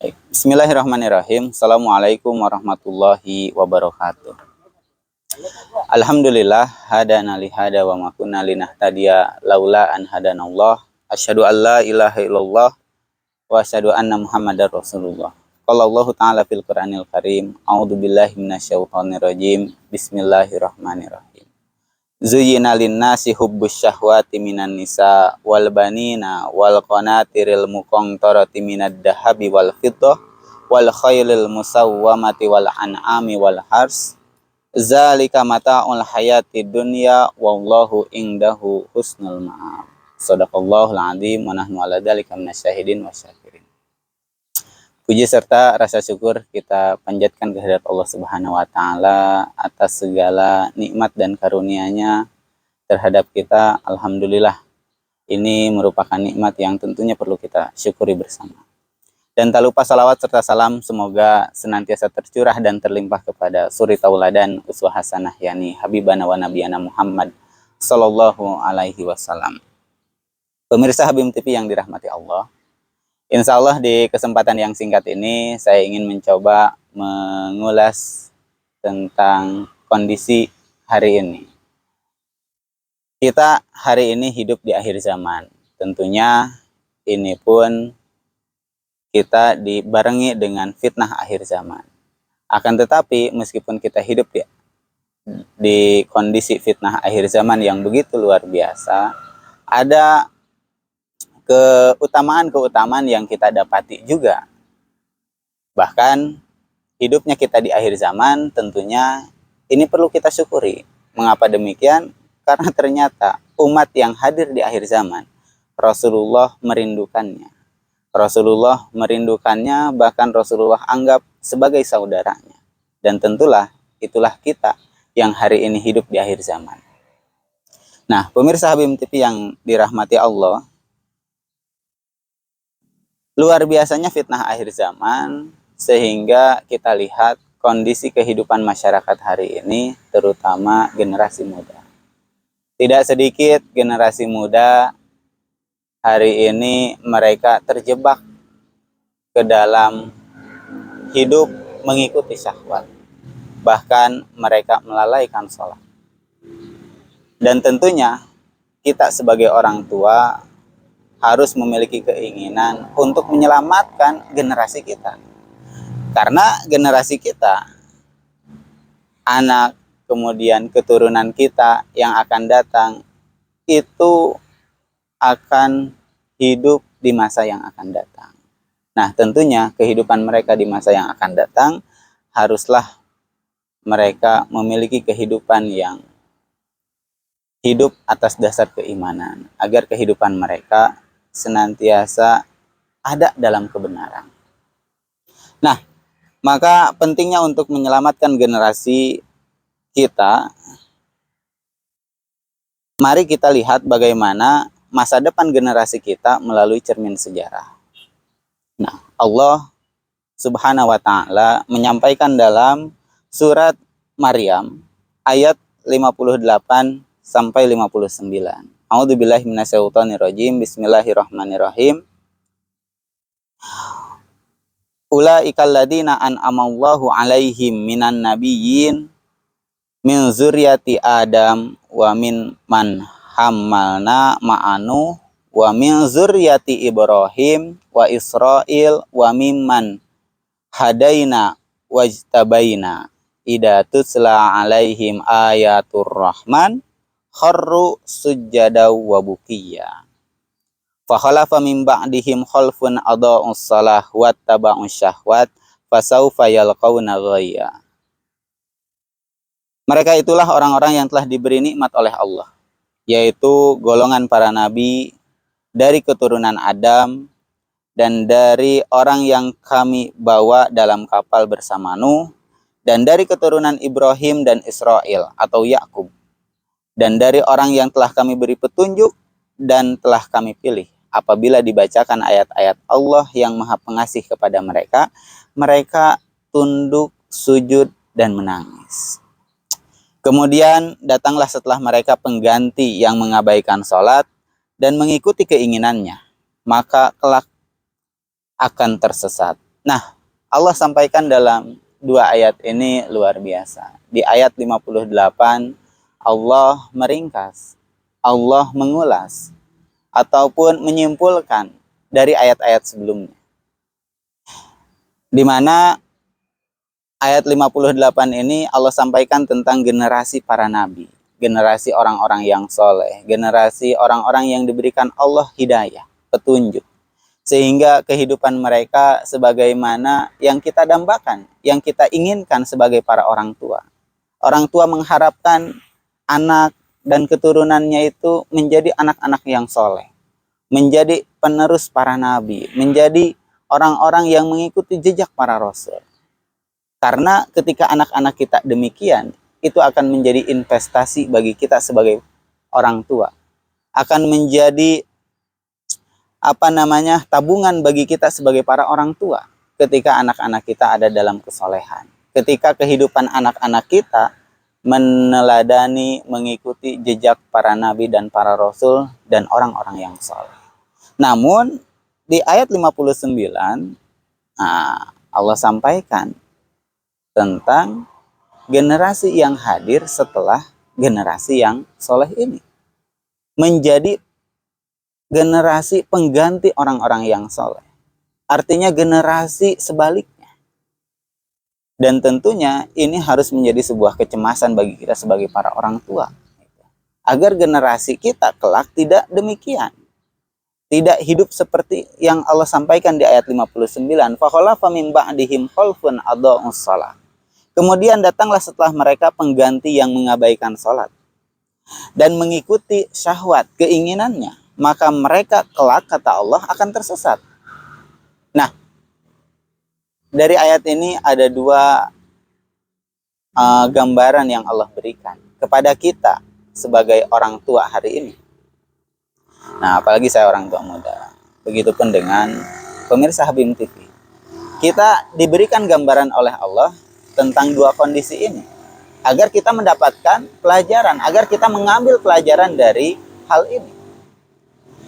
Bismillahirrahmanirrahim. Assalamualaikum warahmatullahi wabarakatuh. Alhamdulillah hadana li hada wa ma kunna linahtadiya laula an hadanallah. Asyhadu an la ilaha illallah wa asyhadu anna Muhammadar Rasulullah. Qala Allah Ta'ala fil Qur'anil Karim, a'udzu billahi minasyaitonir rajim. Bismillahirrahmanirrahim. Zuyyina lin-nasi hubbus syahwati minan nisa wal banina wal qanatiril muqantarati minad dahabi wal fiddah wal khaylil musawwamati wal an'ami wal hars. Zalika mata'ul hayati dunya wallahu indahu husnul ma'ab. Shadaqallahul azim wa nahnu ala dzalika minasyahidin wasyakirin. Puji serta rasa syukur kita panjatkan kehadirat Allah Subhanahu wa taala atas segala nikmat dan karunia-Nya terhadap kita. Alhamdulillah. Ini merupakan nikmat yang tentunya perlu kita syukuri bersama. Dan tak lupa salawat serta salam semoga senantiasa tercurah dan terlimpah kepada suri tauladan uswah hasanah yakni Habibana wa Nabiyana Muhammad sallallahu alaihi wasallam. Pemirsa Habib TV yang dirahmati Allah, insya Allah di kesempatan yang singkat ini saya ingin mencoba mengulas tentang kondisi hari ini. Kita hari ini hidup di akhir zaman. Tentunya ini pun kita dibarengi dengan fitnah akhir zaman. Akan tetapi meskipun kita hidup di kondisi fitnah akhir zaman yang begitu luar biasa, ada keutamaan-keutamaan yang kita dapati juga. Bahkan hidupnya kita di akhir zaman tentunya ini perlu kita syukuri. Mengapa demikian? Karena ternyata umat yang hadir di akhir zaman, Rasulullah merindukannya. Rasulullah merindukannya, bahkan Rasulullah anggap sebagai saudaranya. Dan tentulah itulah kita yang hari ini hidup di akhir zaman. Nah, pemirsa Habib TV yang dirahmati Allah, luar biasanya fitnah akhir zaman sehingga kita lihat kondisi kehidupan masyarakat hari ini, terutama generasi muda. Tidak sedikit generasi muda hari ini mereka terjebak ke dalam hidup mengikuti syahwat. Bahkan mereka melalaikan sholat. Dan tentunya kita sebagai orang tua harus memiliki keinginan untuk menyelamatkan generasi kita. Karena generasi kita, anak, kemudian keturunan kita yang akan datang, itu akan hidup di masa yang akan datang. Nah, tentunya kehidupan mereka di masa yang akan datang haruslah mereka memiliki kehidupan yang hidup atas dasar keimanan, agar kehidupan mereka senantiasa ada dalam kebenaran. Nah, maka pentingnya untuk menyelamatkan generasi kita, mari kita lihat bagaimana masa depan generasi kita melalui cermin sejarah. Nah, Allah Subhanahu wa taala menyampaikan dalam surat Maryam ayat 58 sampai 59. A'udzubillahi minasyaitonirrajim. Bismillahirrahmanirrahim. Ulaikal ladzina an'amallahu 'alaihim minan nabiyyin min zurriyyati Adam wa min man hamalna ma'anu wa min zurriyyati Ibrahim wa Israil wa mimman hadaina wajtabaina idza tutla alaihim ayatur rahman kharru sujjada wa bukiya fa khalafa min ba'dihim khalfun adaa'us salah wattaba'us syahwat fasawfa yalqauna ghayya. Mereka itulah orang-orang yang telah diberi nikmat oleh Allah, yaitu golongan para nabi dari keturunan Adam dan dari orang yang kami bawa dalam kapal bersama Nuh, dan dari keturunan Ibrahim dan Israel atau Yakub, dan dari orang yang telah kami beri petunjuk dan telah kami pilih. Apabila dibacakan ayat-ayat Allah yang Maha Pengasih kepada mereka, mereka tunduk, sujud, dan menangis. Kemudian datanglah setelah mereka pengganti yang mengabaikan sholat dan mengikuti keinginannya, maka kelak akan tersesat. Nah, Allah sampaikan dalam dua ayat ini luar biasa. Di ayat 58, Allah meringkas, Allah mengulas, ataupun menyimpulkan dari ayat-ayat sebelumnya. Di mana ayat 58 ini Allah sampaikan tentang generasi para nabi, generasi orang-orang yang soleh, generasi orang-orang yang diberikan Allah hidayah, petunjuk. Sehingga kehidupan mereka sebagaimana yang kita dambakan, yang kita inginkan sebagai para orang tua. Orang tua mengharapkan anak dan keturunannya itu menjadi anak-anak yang soleh, menjadi penerus para nabi, menjadi orang-orang yang mengikuti jejak para rasul. Karena ketika anak-anak kita demikian, itu akan menjadi investasi bagi kita sebagai orang tua. Akan menjadi tabungan bagi kita sebagai para orang tua ketika anak-anak kita ada dalam kesolehan. Ketika kehidupan anak-anak kita meneladani, mengikuti jejak para nabi dan para rasul dan orang-orang yang soleh. Namun di ayat 59 Allah sampaikan tentang generasi yang hadir setelah generasi yang soleh ini. Menjadi generasi pengganti orang-orang yang soleh. Artinya generasi sebaliknya. Dan tentunya ini harus menjadi sebuah kecemasan bagi kita sebagai para orang tua. Agar generasi kita kelak tidak demikian. Tidak hidup seperti yang Allah sampaikan di ayat 59. Fakhalafa min ba'dihim khalfun adha'us shalah. Kemudian datanglah setelah mereka pengganti yang mengabaikan sholat. Dan mengikuti syahwat, keinginannya. Maka mereka kelak, kata Allah, akan tersesat. Nah, dari ayat ini ada dua gambaran yang Allah berikan kepada kita sebagai orang tua hari ini. Nah, apalagi saya orang tua muda. Begitupun dengan pemirsa Habim TV. Kita diberikan gambaran oleh Allah tentang dua kondisi ini. Agar kita mendapatkan pelajaran, agar kita mengambil pelajaran dari hal ini.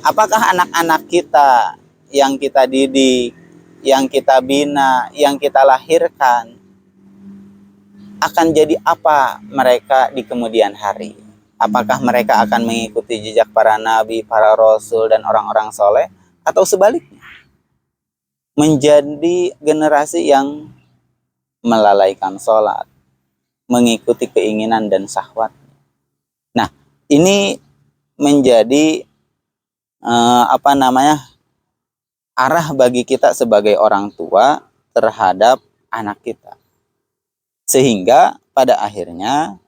Apakah anak-anak kita yang kita didik, yang kita bina, yang kita lahirkan akan jadi apa mereka di kemudian hari? Apakah mereka akan mengikuti jejak para nabi, para rasul, dan orang-orang soleh? Atau sebaliknya? Menjadi generasi yang melalaikan sholat, mengikuti keinginan dan syahwat. Nah, ini menjadi arah bagi kita sebagai orang tua terhadap anak kita. Sehingga pada akhirnya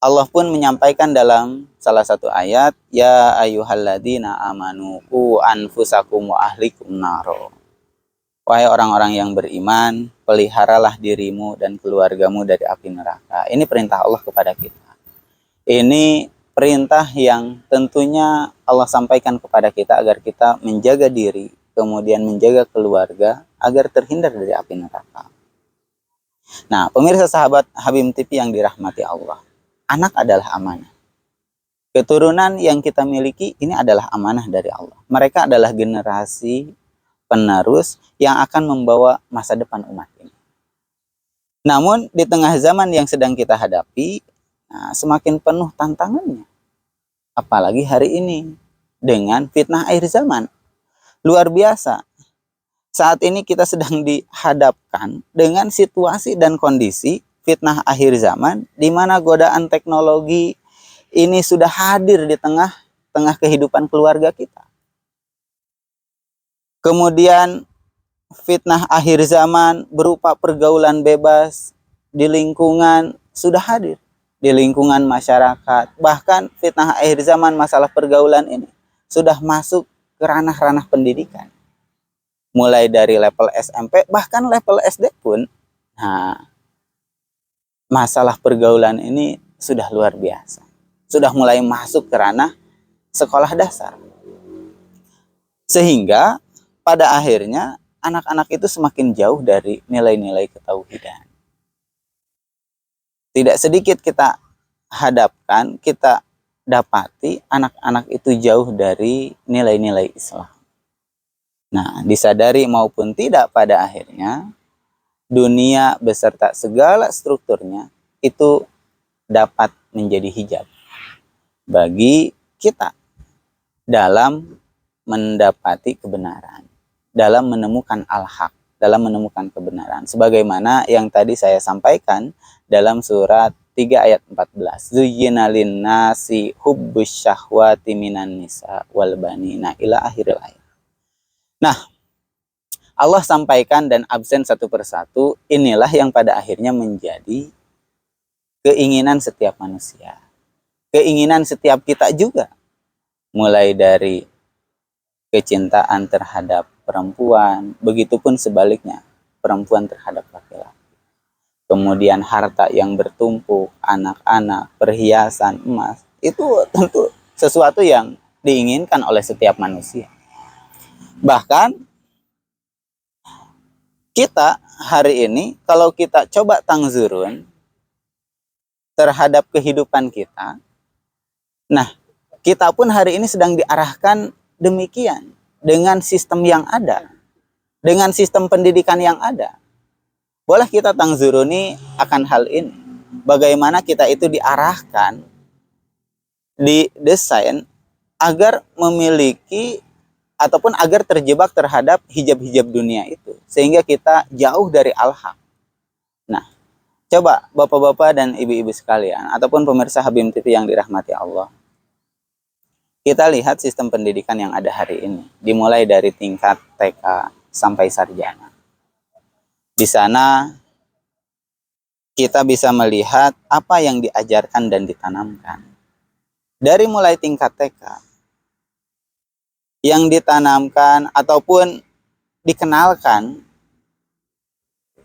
Allah pun menyampaikan dalam salah satu ayat, ya ayyuhalladzina amanu qu anfusakum wa ahlikum naro. Wahai orang-orang yang beriman, peliharalah dirimu dan keluargamu dari api neraka. Ini perintah Allah kepada kita. Ini perintah yang tentunya Allah sampaikan kepada kita agar kita menjaga diri, kemudian menjaga keluarga agar terhindar dari api neraka. Nah, pemirsa sahabat Habim TV yang dirahmati Allah, anak adalah amanah. Keturunan yang kita miliki ini adalah amanah dari Allah. Mereka adalah generasi penerus yang akan membawa masa depan umat ini. Namun di tengah zaman yang sedang kita hadapi, semakin penuh tantangannya. Apalagi hari ini dengan fitnah akhir zaman. Luar biasa. Saat ini kita sedang dihadapkan dengan situasi dan kondisi fitnah akhir zaman di mana godaan teknologi ini sudah hadir di tengah kehidupan keluarga kita. Kemudian fitnah akhir zaman berupa pergaulan bebas di lingkungan sudah hadir. Di lingkungan masyarakat. Bahkan fitnah akhir zaman masalah pergaulan ini sudah masuk ke ranah-ranah pendidikan. Mulai dari level SMP, bahkan level SD pun. Nah, masalah pergaulan ini sudah luar biasa. Sudah mulai masuk ke ranah sekolah dasar. Sehingga pada akhirnya anak-anak itu semakin jauh dari nilai-nilai ketauhidan. Tidak sedikit kita hadapkan, kita dapati anak-anak itu jauh dari nilai-nilai Islam. Nah, disadari maupun tidak, pada akhirnya dunia beserta segala strukturnya itu dapat menjadi hijab bagi kita dalam mendapati kebenaran, dalam menemukan al-haq, dalam menemukan kebenaran. Sebagaimana yang tadi saya sampaikan dalam surat 3 ayat 14. Zuyyina lin-nasi hubbus syahwati minan nisa wal banina ila akhiril ayat. Nah, Allah sampaikan dan absen satu persatu, inilah yang pada akhirnya menjadi keinginan setiap manusia. Keinginan setiap kita juga. Mulai dari kecintaan terhadap perempuan, begitupun sebaliknya, perempuan terhadap laki-laki. Kemudian harta yang bertumpuk, anak-anak, perhiasan, emas, itu tentu sesuatu yang diinginkan oleh setiap manusia. Bahkan kita hari ini, kalau kita coba tangzurun terhadap kehidupan kita, nah, kita pun hari ini sedang diarahkan demikian, dengan sistem yang ada, dengan sistem pendidikan yang ada. Boleh kita tangzuruni akan hal ini. Bagaimana kita itu diarahkan, didesain agar memiliki ataupun agar terjebak terhadap hijab-hijab dunia itu, sehingga kita jauh dari al-haq. Nah, coba bapak-bapak dan ibu-ibu sekalian, ataupun pemirsa Habib TV yang dirahmati Allah, kita lihat sistem pendidikan yang ada hari ini, dimulai dari tingkat TK sampai sarjana. Di sana kita bisa melihat apa yang diajarkan dan ditanamkan. Dari mulai tingkat TK, yang ditanamkan ataupun dikenalkan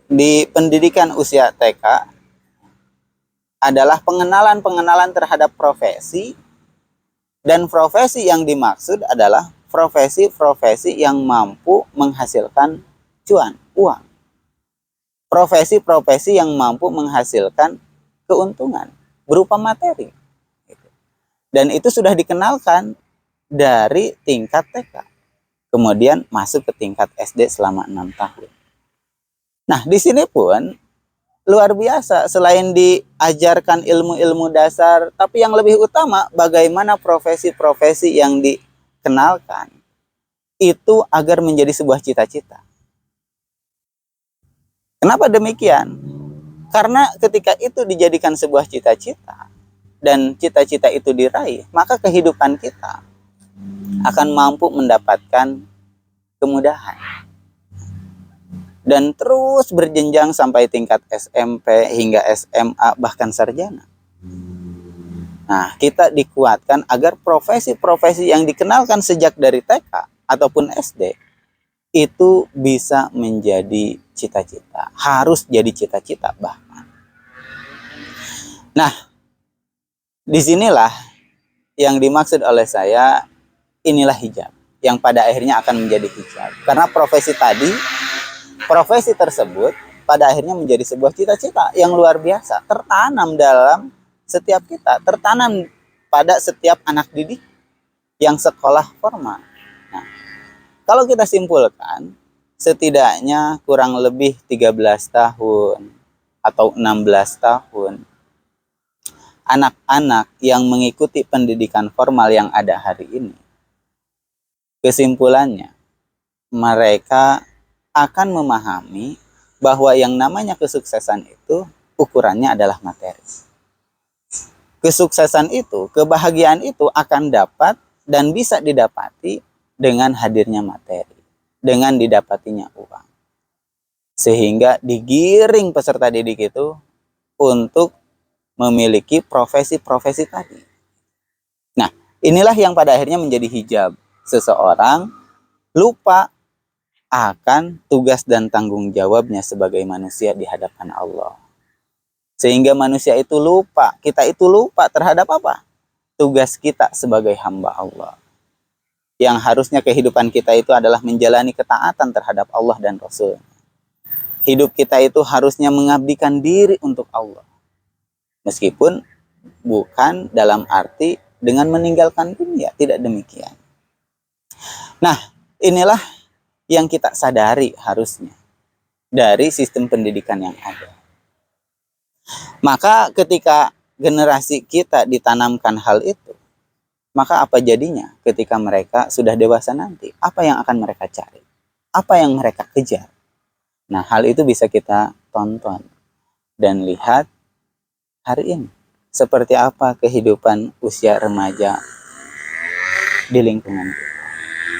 di pendidikan usia TK adalah pengenalan-pengenalan terhadap profesi, dan profesi yang dimaksud adalah profesi-profesi yang mampu menghasilkan cuan, uang. Profesi-profesi yang mampu menghasilkan keuntungan berupa materi. Dan itu sudah dikenalkan dari tingkat TK. Kemudian masuk ke tingkat SD selama 6 tahun. Nah, di sini pun luar biasa, selain diajarkan ilmu-ilmu dasar, tapi yang lebih utama bagaimana profesi-profesi yang dikenalkan itu agar menjadi sebuah cita-cita. Kenapa demikian? Karena ketika itu dijadikan sebuah cita-cita dan cita-cita itu diraih, maka kehidupan kita akan mampu mendapatkan kemudahan. Dan terus berjenjang sampai tingkat SMP hingga SMA bahkan sarjana. Nah, kita dikuatkan agar profesi-profesi yang dikenalkan sejak dari TK ataupun SD itu bisa menjadi cita-cita, harus jadi cita-cita bahkan. Nah, disinilah yang dimaksud oleh saya, inilah hijab yang pada akhirnya akan menjadi hijab. Karena profesi tersebut pada akhirnya menjadi sebuah cita-cita yang luar biasa, tertanam dalam setiap kita, tertanam pada setiap anak didik yang sekolah formal. Nah, kalau kita simpulkan, setidaknya kurang lebih 13 tahun atau 16 tahun anak-anak yang mengikuti pendidikan formal yang ada hari ini, kesimpulannya mereka akan memahami bahwa yang namanya kesuksesan itu ukurannya adalah materi. Kesuksesan itu, kebahagiaan itu akan dapat dan bisa didapati dengan hadirnya materi, dengan didapatinya uang. Sehingga digiring peserta didik itu untuk memiliki profesi-profesi tadi. Nah, inilah yang pada akhirnya menjadi hijab. Seseorang lupa akan tugas dan tanggung jawabnya sebagai manusia di hadapan Allah. Sehingga manusia itu lupa, kita itu lupa terhadap apa? Tugas kita sebagai hamba Allah. Yang harusnya kehidupan kita itu adalah menjalani ketaatan terhadap Allah dan Rasul. Hidup kita itu harusnya mengabdikan diri untuk Allah. Meskipun bukan dalam arti dengan meninggalkan dunia, tidak demikian. Nah, inilah yang kita sadari harusnya dari sistem pendidikan yang ada. Maka ketika generasi kita ditanamkan hal itu, maka apa jadinya ketika mereka sudah dewasa nanti? Apa yang akan mereka cari? Apa yang mereka kejar? Nah, hal itu bisa kita tonton dan lihat hari ini. Seperti apa kehidupan usia remaja di lingkungan kita.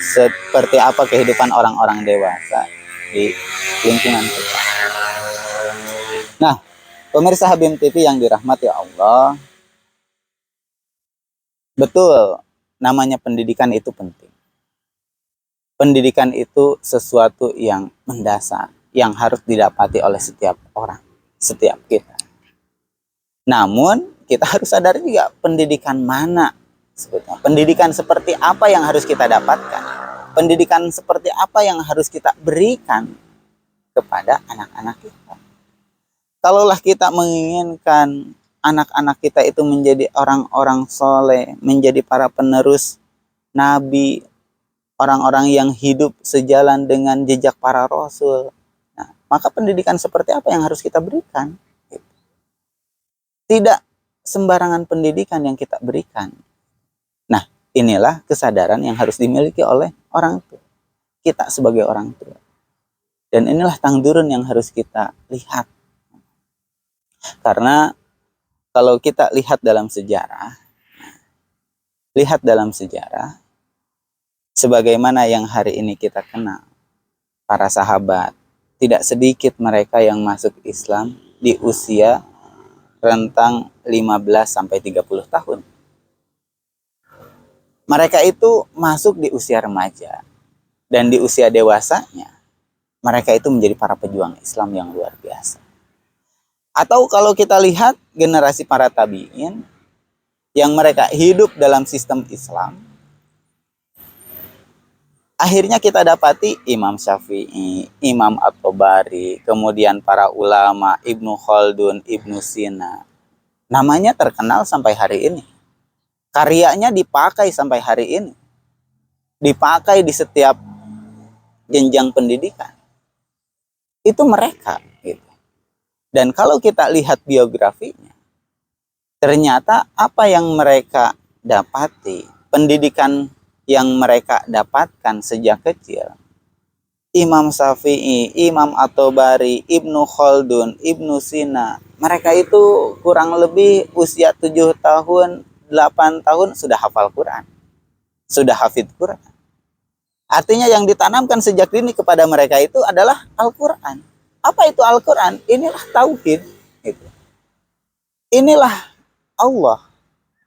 Seperti apa kehidupan orang-orang dewasa di lingkungan kita. Nah, pemirsa Habim TV yang dirahmati Allah, betul, namanya pendidikan itu penting. Pendidikan itu sesuatu yang mendasar, yang harus didapati oleh setiap orang, setiap kita. Namun, kita harus sadar juga pendidikan mana sebetulnya. Pendidikan seperti apa yang harus kita dapatkan. Pendidikan seperti apa yang harus kita berikan kepada anak-anak kita. Kalaulah kita menginginkan anak-anak kita itu menjadi orang-orang soleh, menjadi para penerus nabi, orang-orang yang hidup sejalan dengan jejak para rasul. Nah, maka pendidikan seperti apa yang harus kita berikan? Tidak sembarangan pendidikan yang kita berikan. Nah, inilah kesadaran yang harus dimiliki oleh orang tua. Kita sebagai orang tua. Dan inilah tangdurun yang harus kita lihat. Karena kalau kita lihat dalam sejarah, sebagaimana yang hari ini kita kenal, para sahabat, tidak sedikit mereka yang masuk Islam di usia rentang 15-30 tahun. Mereka itu masuk di usia remaja. Dan di usia dewasanya, mereka itu menjadi para pejuang Islam yang luar biasa. Atau kalau kita lihat generasi para tabi'in, yang mereka hidup dalam sistem Islam, akhirnya kita dapati Imam Syafi'i, Imam At-Tabari, kemudian para ulama, Ibnu Khaldun, Ibnu Sina. Namanya terkenal sampai hari ini. Karyanya dipakai sampai hari ini. Dipakai di setiap jenjang pendidikan. Itu mereka. Gitu. Dan kalau kita lihat biografinya, ternyata apa yang mereka dapati, pendidikan yang mereka dapatkan sejak kecil, Imam Syafi'i, Imam At-Tabari, Ibnu Khaldun, Ibnu Sina, mereka itu kurang lebih usia 7 tahun, 8 tahun sudah hafal Quran, sudah hafid Quran. Artinya yang ditanamkan sejak dini kepada mereka itu adalah Al-Quran. Apa itu Al-Quran? Inilah tauhid. Inilah Allah.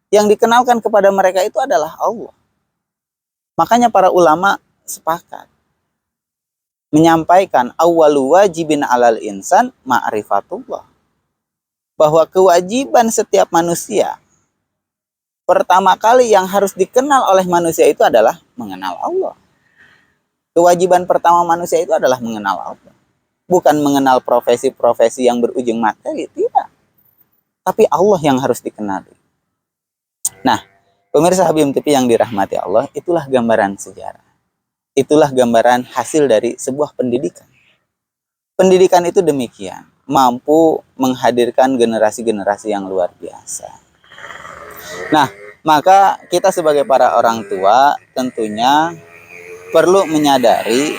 Yang dikenalkan kepada mereka itu adalah Allah. Makanya para ulama sepakat menyampaikan awwalu wajibin alal insan ma'rifatullah. Bahwa kewajiban setiap manusia, pertama kali yang harus dikenal oleh manusia itu adalah mengenal Allah. Kewajiban pertama manusia itu adalah mengenal Allah. Bukan mengenal profesi-profesi yang berujung materi, tidak. Tapi Allah yang harus dikenali. Nah, pemirsa Habim TV yang dirahmati Allah, itulah gambaran sejarah. Itulah gambaran hasil dari sebuah pendidikan. Pendidikan itu demikian, mampu menghadirkan generasi-generasi yang luar biasa. Nah, maka kita sebagai para orang tua tentunya perlu menyadari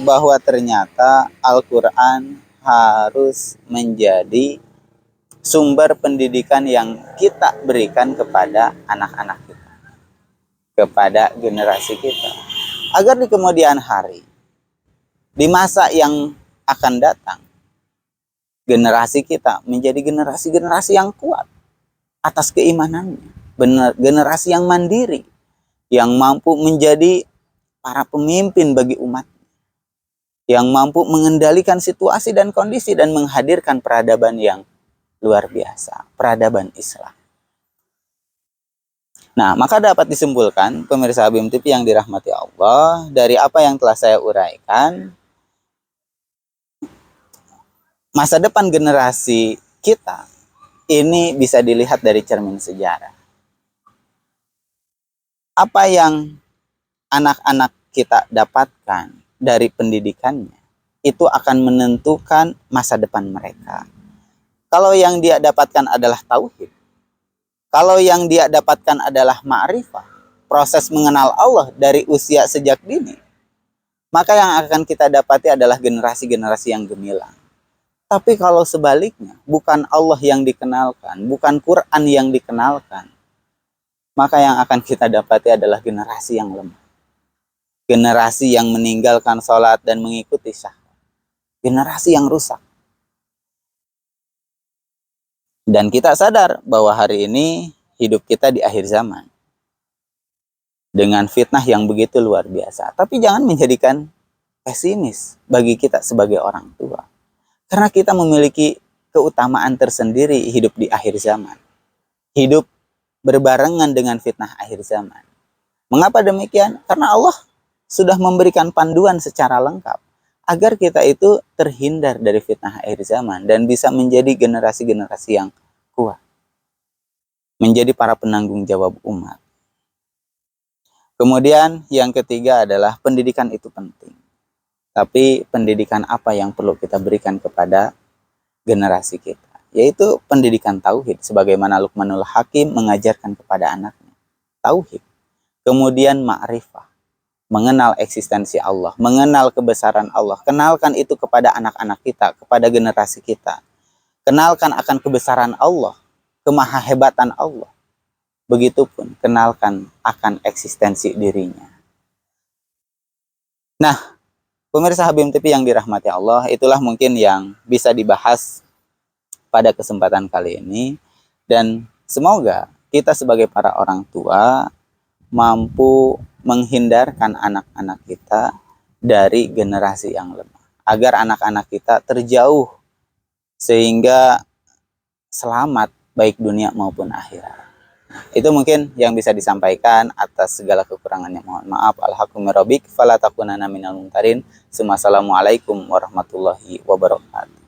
bahwa ternyata Al-Quran harus menjadi sumber pendidikan yang kita berikan kepada anak-anak kita, kepada generasi kita, agar di kemudian hari, di masa yang akan datang, generasi kita menjadi generasi-generasi yang kuat atas keimanannya, generasi yang mandiri, yang mampu menjadi para pemimpin bagi umat, yang mampu mengendalikan situasi dan kondisi dan menghadirkan peradaban yang luar biasa, peradaban Islam. Nah, maka dapat disimpulkan, pemirsa Habim TV yang dirahmati Allah, dari apa yang telah saya uraikan, masa depan generasi kita ini bisa dilihat dari cermin sejarah. Apa yang anak-anak kita dapatkan dari pendidikannya itu akan menentukan masa depan mereka. Kalau yang dia dapatkan adalah tauhid, kalau yang dia dapatkan adalah ma'rifah, proses mengenal Allah dari usia sejak dini, maka yang akan kita dapati adalah generasi-generasi yang gemilang. Tapi kalau sebaliknya, bukan Allah yang dikenalkan, bukan Quran yang dikenalkan, maka yang akan kita dapati adalah generasi yang lemah. Generasi yang meninggalkan sholat dan mengikuti syahwat. Generasi yang rusak. Dan kita sadar bahwa hari ini hidup kita di akhir zaman. Dengan fitnah yang begitu luar biasa. Tapi jangan menjadikan pesimis bagi kita sebagai orang tua. Karena kita memiliki keutamaan tersendiri hidup di akhir zaman. Hidup berbarengan dengan fitnah akhir zaman. Mengapa demikian? Karena Allah sudah memberikan panduan secara lengkap agar kita itu terhindar dari fitnah akhir zaman dan bisa menjadi generasi-generasi yang kuat. Menjadi para penanggung jawab umat. Kemudian yang ketiga adalah pendidikan itu penting. Tapi pendidikan apa yang perlu kita berikan kepada generasi kita? Yaitu pendidikan tauhid. Sebagaimana Luqmanul Hakim mengajarkan kepada anaknya. Tauhid. Kemudian ma'rifah. Mengenal eksistensi Allah, mengenal kebesaran Allah. Kenalkan itu kepada anak-anak kita, kepada generasi kita. Kenalkan akan kebesaran Allah, kemahahebatan Allah. Begitupun kenalkan akan eksistensi dirinya. Nah, pemirsa Habim TV yang dirahmati Allah, itulah mungkin yang bisa dibahas pada kesempatan kali ini. Dan semoga kita sebagai para orang tua mampu menghindarkan anak-anak kita dari generasi yang lemah. Agar anak-anak kita terjauh sehingga selamat baik dunia maupun akhirat. Itu mungkin yang bisa disampaikan. Atas segala kekurangannya mohon maaf. Alhaqqumirabbik falatakunana minal mumtarin. Assalamualaikum warahmatullahi wabarakatuh.